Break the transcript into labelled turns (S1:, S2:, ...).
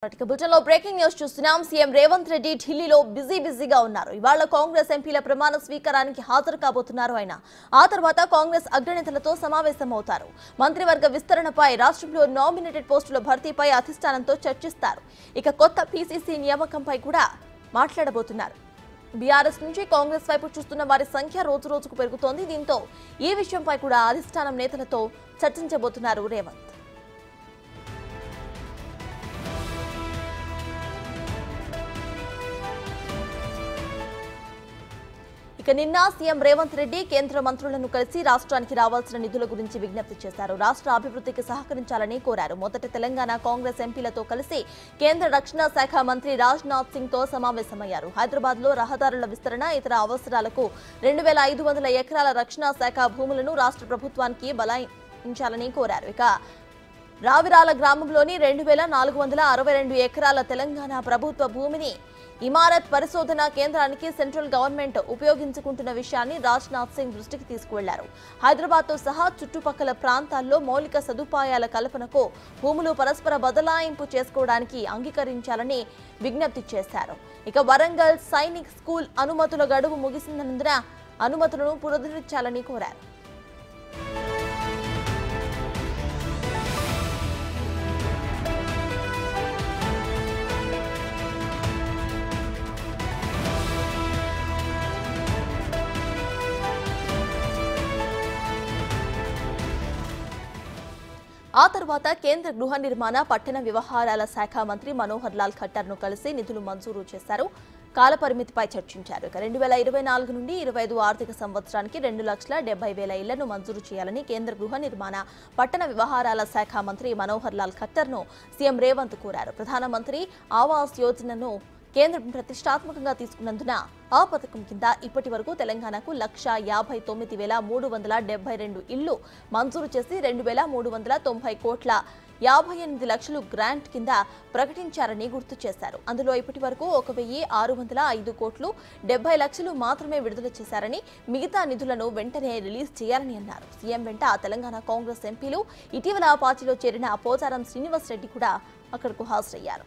S1: బులెటిన్లో breaking news చూస్తున్నాం. CM Revanth Reddy ఢిల్లీలో బిజీగా ఉన్నారు. ఇవాళ కాంగ్రెస్ ఎంపీల ప్రమాణ స్వీకారానికి హాజరు కాబోతున్నారు ఆయన. ఆ తర్వాత కాంగ్రెస్ అగ్రనేతలతో సమావేశమవుతారు. మంత్రివర్గ విస్తరణపై, రాష్ట్రంలో నామినేటెడ్ పోస్టుల భర్తీపై అధిష్టానంతో చర్చిస్తారు. ఇక కొత్త పీసీసీ నియామకంపై కూడా మాట్లాడబోతున్నారు. బీఆర్ఎస్ నుంచి కాంగ్రెస్ వైపు చూస్తున్న వారి సంఖ్య రోజుకు పెరుగుతోంది. దీంతో ఈ విషయంపై కూడా అధిష్టానం నేతలతో చర్చించబోతున్నారు రేవంత్. ఇక నిన్న సీఎం రేవంత్ రెడ్డి కేంద్ర మంత్రులను కలిసి రాష్ట్రానికి రావాల్సిన నిధుల గురించి విజ్ఞప్తి చేశారు. రాష్ట్ర అభివృద్ధికి సహకరించాలని కోరారు. మొదట తెలంగాణ కాంగ్రెస్ ఎంపీలతో కలిసి కేంద్ర రక్షణ శాఖ మంత్రి రాజ్నాథ్ సింగ్ తో సమావేశమయ్యారు. హైదరాబాద్ లో రహదారుల విస్తరణ, ఇతర అవసరాలకు 2500 ఎకరాల రక్షణ శాఖ భూములను రాష్ట్ర ప్రభుత్వానికి బలాయించాలని కోరారు. ఇక రావిరాల గ్రామంలోని 2462 ఎకరాల తెలంగాణ ప్రభుత్వ భూమిని ఇమారత్ పరిశోధన కేంద్రానికి సెంట్రల్ గవర్నమెంట్ ఉపయోగించుకుంటున్న విషయాన్ని రాజ్నాథ్ సింగ్ దృష్టికి తీసుకువెళ్లారు. హైదరాబాద్తో సహా చుట్టుపక్కల ప్రాంతాల్లో మౌలిక సదుపాయాల కల్పనకు భూములు పరస్పర బదలాయింపు చేసుకోవడానికి అంగీకరించాలని విజ్ఞప్తి చేశారు. ఇక వరంగల్ సైనిక్ స్కూల్ అనుమతుల గడువు ముగిసినందున అనుమతులను పునరుద్ధరించాలని కోరారు. ఆ తర్వాత కేంద్ర గృహ నిర్మాణ, పట్టణ వ్యవహారాల శాఖ మంత్రి మనోహర్ లాల్ ఖట్టర్ ను కలిసి నిధులు మంజూరు చేశారు. కాలపరిమితిపై చర్చించారు. 2024 నుండి 25 ఆర్థిక సంవత్సరానికి 2,70,000 ఇళ్లను మంజూరు చేయాలని కేంద్ర గృహ నిర్మాణ, పట్టణ వ్యవహారాల శాఖ మంత్రి మనోహర్ లాల్ ఖట్టర్ ను సీఎం రేవంత్ కోరారు. ప్రధానమంత్రి ఆవాస్ యోజనను కేంద్రం ప్రతిష్టాత్మకంగా తీసుకున్నందున ఆ పథకం కింద ఇప్పటి వరకు తెలంగాణకు 1,59,372 ఇళ్లు మంజూరు చేసి 2,390 కోట్ల 58 లక్షలు గ్రాంట్ కింద ప్రకటించారని గుర్తు చేశారు. అందులో ఇప్పటి వరకు 1,605 కోట్లు 70 లక్షలు మాత్రమే విడుదల చేశారని, మిగతా నిధులను వెంటనే రిలీజ్ చేయాలని అన్నారు. సీఎం వెంట తెలంగాణ కాంగ్రెస్ ఎంపీలు, ఇటీవల పార్టీలో చేరిన పోచారం శ్రీనివాస్ రెడ్డి కూడా అక్కడకు హాజరయ్యారు.